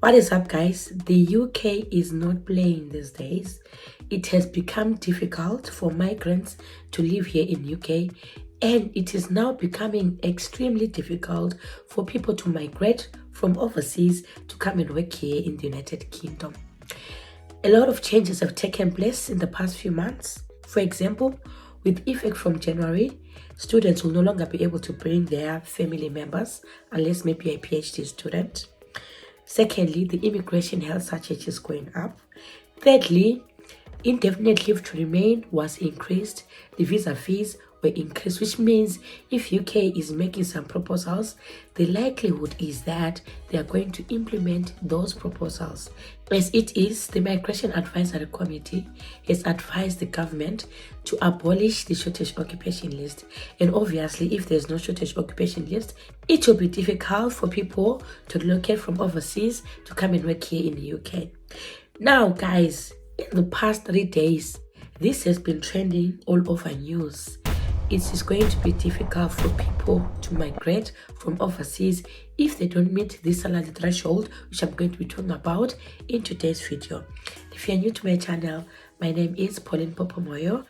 What is up, guys? The UK is not playing these days. It has become difficult for migrants to live here in UK, and it is now becoming extremely difficult for people to migrate from overseas to come and work here in the United Kingdom. A lot of changes have taken place in the past few months. For example, with effect from January, students will no longer be able to bring their family members unless maybe a PhD student. Secondly, the immigration health surcharge is going up. Thirdly, indefinite leave to remain was increased. The visa fees were increased, which means if UK is making some proposals, the likelihood is that they are going to implement those proposals. As it is, the Migration Advisory Committee has advised the government to abolish the shortage occupation list. And obviously, if there's no shortage occupation list, it will be difficult for people to relocate from overseas to come and work here in the UK. Now, guys, in the past 3 days, this has been trending all over news. It is going to be difficult for people to migrate from overseas if they don't meet this salary threshold, which I'm going to be talking about in today's video. If you're new to my channel, my name is Pauline Popomoyo.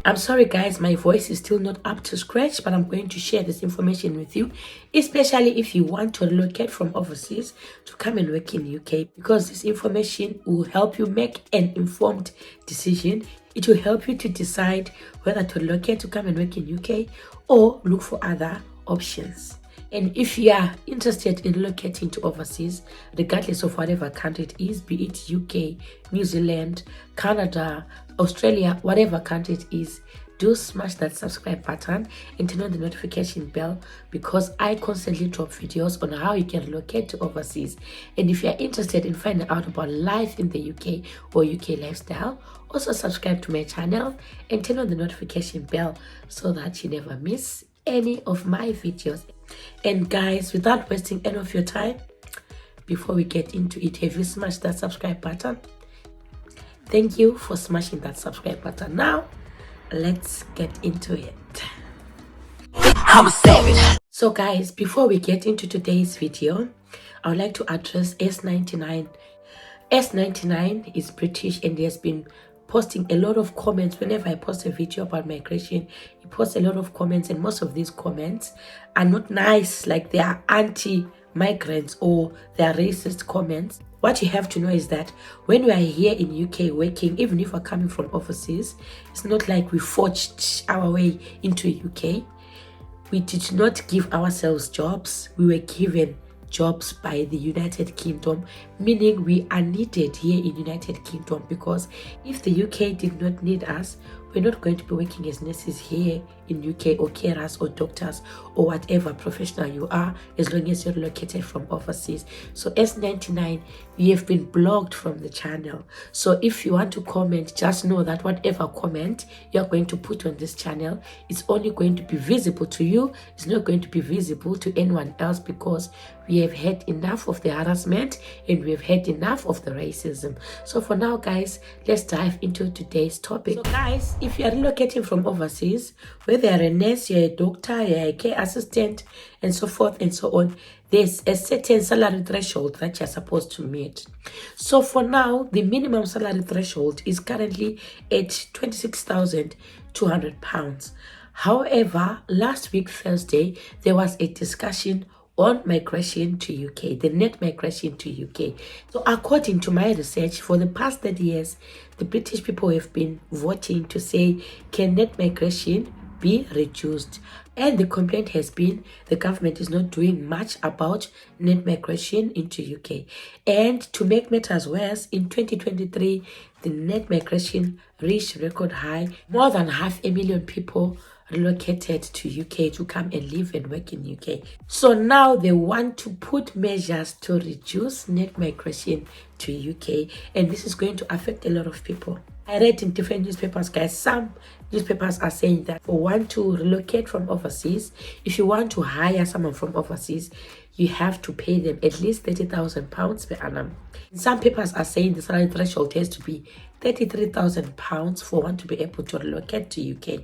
I'm sorry guys, my voice is still not up to scratch, but I'm going to share this information with you, especially if you want to relocate from overseas to come and work in UK, because this information will help you make an informed decision. It will help you to decide whether to relocate to come and work in UK or look for other options. And if you are interested in relocating to overseas, regardless of whatever country it is, be it UK, New Zealand, Canada, Australia, whatever country it is, do smash that subscribe button and turn on the notification bell, because I constantly drop videos on how you can relocate to overseas. And if you are interested in finding out about life in the UK or UK lifestyle, also subscribe to my channel and turn on the notification bell so that you never miss any of my videos. And guys, without wasting any of your time, before we get into it, have you smashed that subscribe button? Thank you for smashing that subscribe button. Now let's get into it. I'm a savage. So guys, before we get into today's video, I would like to address S99. S99 is British and he has been posting a lot of comments. Whenever I post a video about migration, he posts a lot of comments, and most of these comments are not nice, like they are anti-migrants or they are racist comments. What you have to know is that when we are here in UK working, even if we're coming from overseas, it's not like we forged our way into UK. We did not give ourselves jobs. We were given jobs by the United Kingdom, meaning we are needed here in United Kingdom, because if the UK did not need us, we're not going to be working as nurses here in UK, or carers, or doctors, or whatever professional you are, as long as you're located from overseas. So S99, we have been blocked from the channel. So if you want to comment, just know that whatever comment you're going to put on this channel, it's only going to be visible to you. It's not going to be visible to anyone else, because we have had enough of the harassment and we have had enough of the racism. So for now, guys, let's dive into today's topic. So guys, if you are relocating from overseas, whether you're a nurse, you're a doctor, you're a care assistant, and so forth and so on, there's a certain salary threshold that you're supposed to meet. So for now, the minimum salary threshold is currently at £26,200. However, last week, Thursday, there was a discussion on migration to UK, the net migration to UK. So according to my research, for the past 30 years, the British people have been voting to say, can net migration be reduced? And the complaint has been the government is not doing much about net migration into UK. And to make matters worse, in 2023, the net migration reached record high. More than 500,000 people relocated to UK to come and live and work in UK. So now they want to put measures to reduce net migration to UK, and this is going to affect a lot of people. I read in different newspapers, guys. Some newspapers are saying that for one to relocate from overseas, if you want to hire someone from overseas, you have to pay them at least £30,000 per annum. Some papers are saying the salary threshold has to be £33,000 for one to be able to relocate to UK.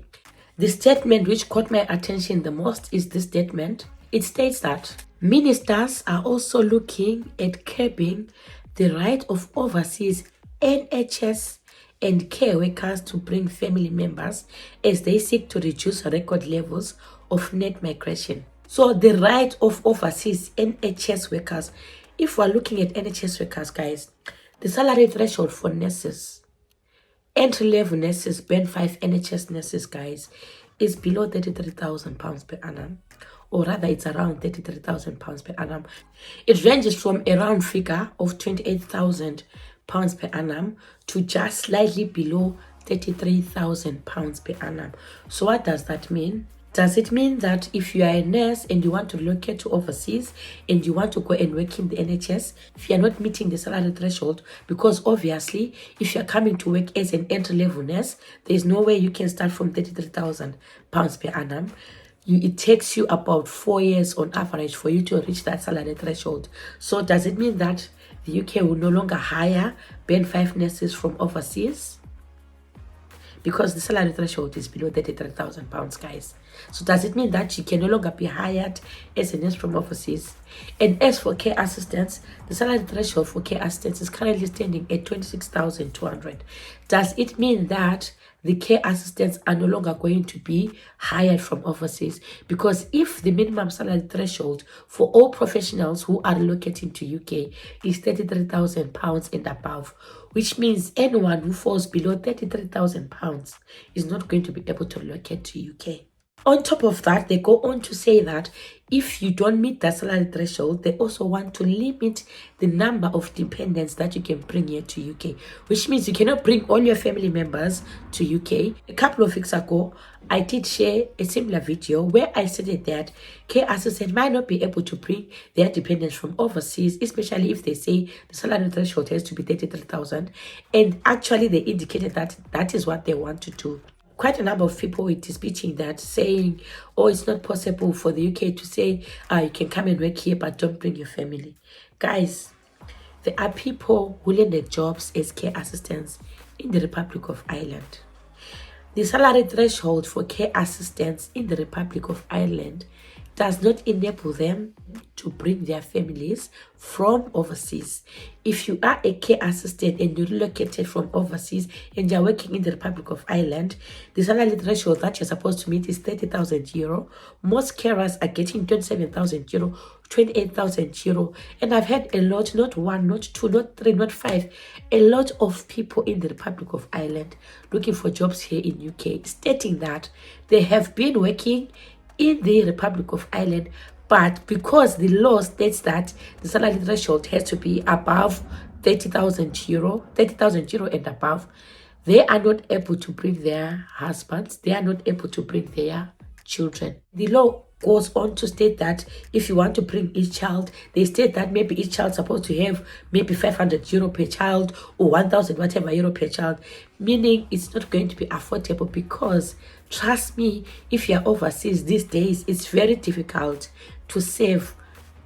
The statement which caught my attention the most is this statement. It states that Ministers are also looking at curbing the right of overseas NHS and care workers to bring family members as they seek to reduce record levels of net migration. So the right of overseas NHS workers, if we're looking at NHS workers, guys, the salary threshold for nurses, entry-level nurses, band 5 NHS nurses, guys, is below £33,000 per annum, or rather it's around £33,000 per annum. It ranges from a round figure of £28,000 per annum to just slightly below £33,000 per annum. So what does that mean? Does it mean that if you are a nurse and you want to relocate to overseas and you want to go and work in the NHS, if you are not meeting the salary threshold, because obviously if you are coming to work as an entry-level nurse, there is no way you can start from £33,000 per annum. It takes you about 4 years on average for you to reach that salary threshold. So does it mean that the UK will no longer hire band 5 nurses from overseas? Because the salary threshold is below £33,000, guys. So does it mean that you can no longer be hired as a nurse from overseas? And as for care assistants, the salary threshold for care assistants is currently standing at 26,200. Does it mean that the care assistants are no longer going to be hired from overseas? Because if the minimum salary threshold for all professionals who are relocating to UK is £33,000 and above, which means anyone who falls below £33,000 is not going to be able to relocate to UK. On top of that, they go on to say that if you don't meet the salary threshold, they also want to limit the number of dependents that you can bring here to UK, which means you cannot bring all your family members to UK. A couple of weeks ago, I did share a similar video where I stated that care assistants might not be able to bring their dependents from overseas, especially if they say the salary threshold has to be 33,000, and actually they indicated that that is what they want to do. Quite a number of people were disputing that, saying, oh, it's not possible for the UK to say, you can come and work here, but don't bring your family. Guys, there are people who landed jobs as care assistants in the Republic of Ireland. The salary threshold for care assistants in the Republic of Ireland does not enable them to bring their families from overseas. If you are a care assistant and you're relocated from overseas and you're working in the Republic of Ireland, the salary threshold that you're supposed to meet is €30,000. Most carers are getting €27,000, €28,000. And I've had a lot, not one, not two, not three, not five, a lot of people in the Republic of Ireland looking for jobs here in UK, stating that they have been working in the Republic of Ireland, but because the law states that the salary threshold has to be above €30,000 and above, they are not able to bring their husbands, they are not able to bring their children. The law goes on to state that if you want to bring each child, they state that maybe each child is supposed to have maybe €500 per child or 1,000 whatever euro per child, meaning it's not going to be affordable. Because trust me, if you're overseas these days, it's very difficult to save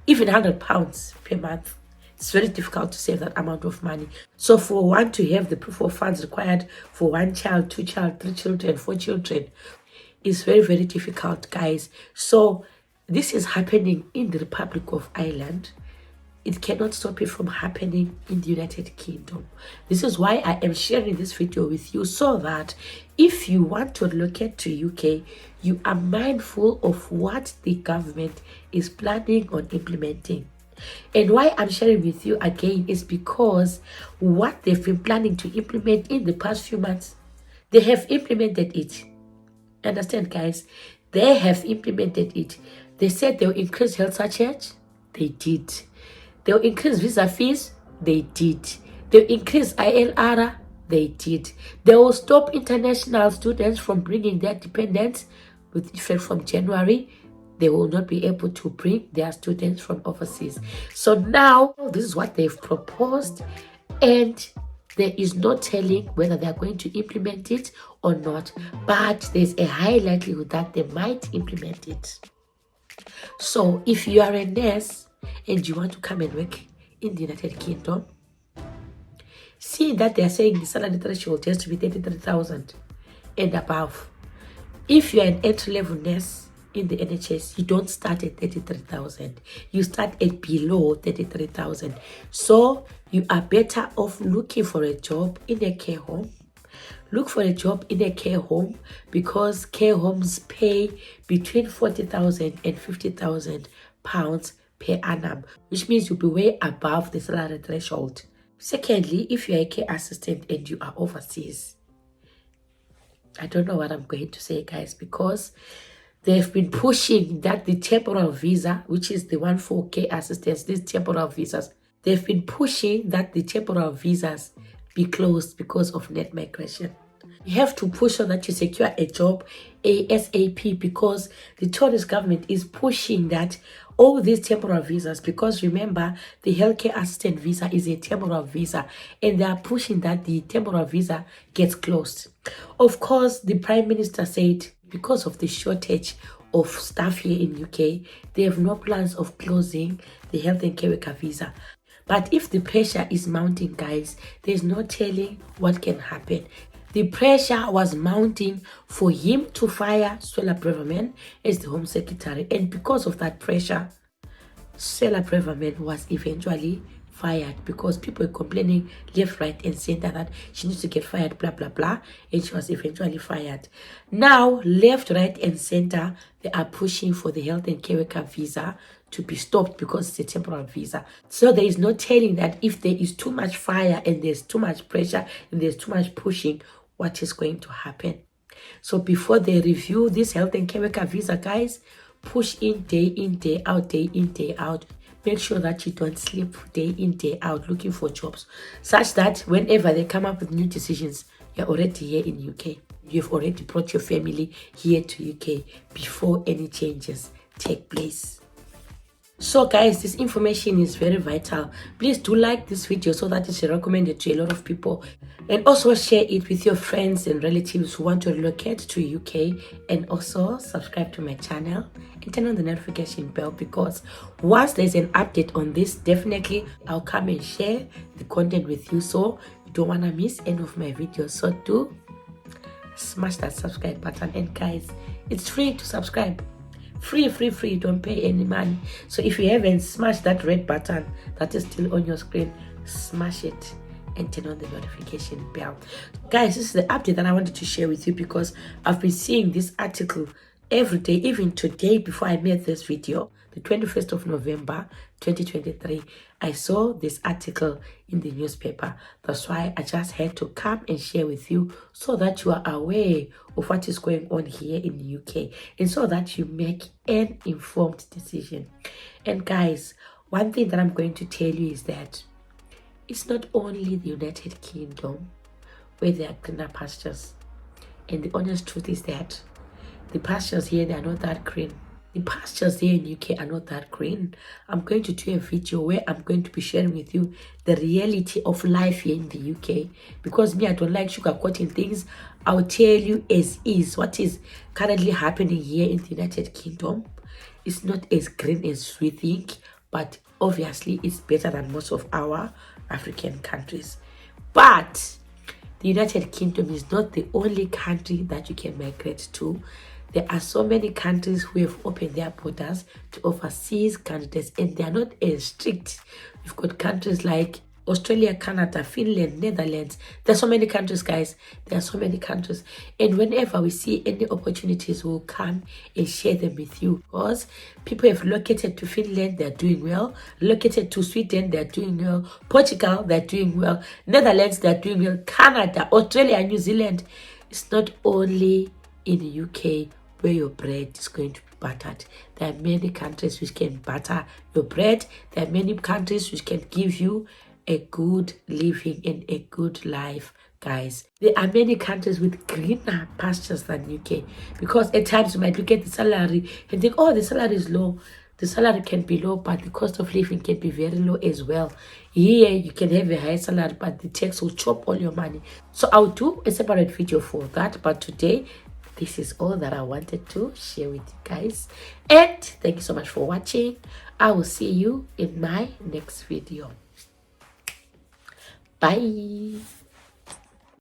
even £100 per month. It's very difficult to save that amount of money. So for one to have the proof of funds required for 1 child, 2 child, 3 children, 4 children, is very, very difficult, guys. So this is happening in the Republic of Ireland. It cannot stop it from happening in the United Kingdom. This is why I am sharing this video with you, so that if you want to relocate to UK, you are mindful of what the government is planning on implementing. And why I'm sharing with you again is because what they've been planning to implement in the past few months, they have implemented it. Understand, guys? They have implemented it. They said they'll increase health surcharge. They did. They'll increase visa fees. They did. They'll increase ILR. They did. They will stop international students from bringing their dependents. With effect from January, they will not be able to bring their students from overseas. So now, this is what they've proposed, and there is no telling whether they are going to implement it or not, but there's a high likelihood that they might implement it. So if you are a nurse and you want to come and work in the United Kingdom, see that they are saying the salary threshold has to be 33,000 and above. If you are an entry-level nurse in the NHS, you don't start at 33,000. You start at below 33,000. So you are better off looking for a job in a care home. Look for a job in a care home, because care homes pay between 40,000 and 50,000 pounds per annum, which means you'll be way above the salary threshold. Secondly, if you're a care assistant and you are overseas, I don't know what I'm going to say, guys, because they've been pushing that the temporal visa, which is the one for care assistants, these temporal visas, they've been pushing that the temporal visas be closed because of net migration. You have to push so that you secure a job ASAP, because the Tories government is pushing that all these temporal visas, because remember, the healthcare assistant visa is a temporal visa, and they are pushing that the temporal visa gets closed. Of course, the Prime Minister said because of the shortage of staff here in UK, they have no plans of closing the health and care worker visa. But if the pressure is mounting, guys, there's no telling what can happen. The pressure was mounting for him to fire Swela Braverman as the Home Secretary. And because of that pressure, Swela Braverman was eventually fired, because people were complaining left, right, and center that she needs to get fired, blah, blah, blah. And she was eventually fired. Now, left, right, and center, they are pushing for the health and care worker visa to be stopped because it's a temporary visa. So there is no telling that if there is too much fire and there's too much pressure and there's too much pushing, what is going to happen. So before they review this health and care worker visa, guys, push in, day out, day in, day out. Make sure that you don't sleep day in, day out looking for jobs, such that whenever they come up with new decisions, you're already here in UK. You've already brought your family here to UK before any changes take place. So guys, this information is very vital. Please do like this video so that it's recommended to a lot of people, and also share it with your friends and relatives who want to relocate to UK, and also subscribe to my channel and turn on the notification bell, because once there's an update on this, definitely I'll come and share the content with you, so you don't want to miss any of my videos. So do smash that subscribe button, and guys, it's free to subscribe. Free, don't pay any money. So if you haven't smashed that red button that is still on your screen, smash it and turn on the notification bell. Guys, this is the update that I wanted to share with you, because I've been seeing this article every day. Even today, before I made this video, the 21st of November 2023, I saw this article in the newspaper. That's why I just had to come and share with you, so that you are aware of what is going on here in the UK, and so that you make an informed decision. And guys, one thing that I'm going to tell you is that it's not only the United Kingdom where there are greener pastures. And the honest truth is that the pastures here, they are not that green. The pastures here in UK are not that green. I'm going to do a video where I'm going to be sharing with you the reality of life here in the UK. Because me, I don't like sugarcoating things. I'll tell you as is what is currently happening here in the United Kingdom. It's not as green as we think, but obviously it's better than most of our African countries. But the United Kingdom is not the only country that you can migrate to. There are so many countries who have opened their borders to overseas candidates, and they are not as strict. We've got countries like Australia, Canada, Finland, Netherlands. There's so many countries, guys. There are so many countries. And whenever we see any opportunities, we'll come and share them with you. Because people have located to Finland, they're doing well. Located to Sweden, they're doing well. Portugal, they're doing well. Netherlands, they're doing well. Canada, Australia, New Zealand. It's not only in the UK where your bread is going to be buttered. There are many countries which can butter your bread. There are many countries which can give you a good living and a good life, guys. There are many countries with greener pastures than UK, because at times you might look at the salary and think, oh, the salary is low. The salary can be low, but the cost of living can be very low as well. Here, you can have a high salary, but the tax will chop all your money. So I'll do a separate video for that, but today, this is all that I wanted to share with you guys. And thank you so much for watching. I will see you in my next video. Bye.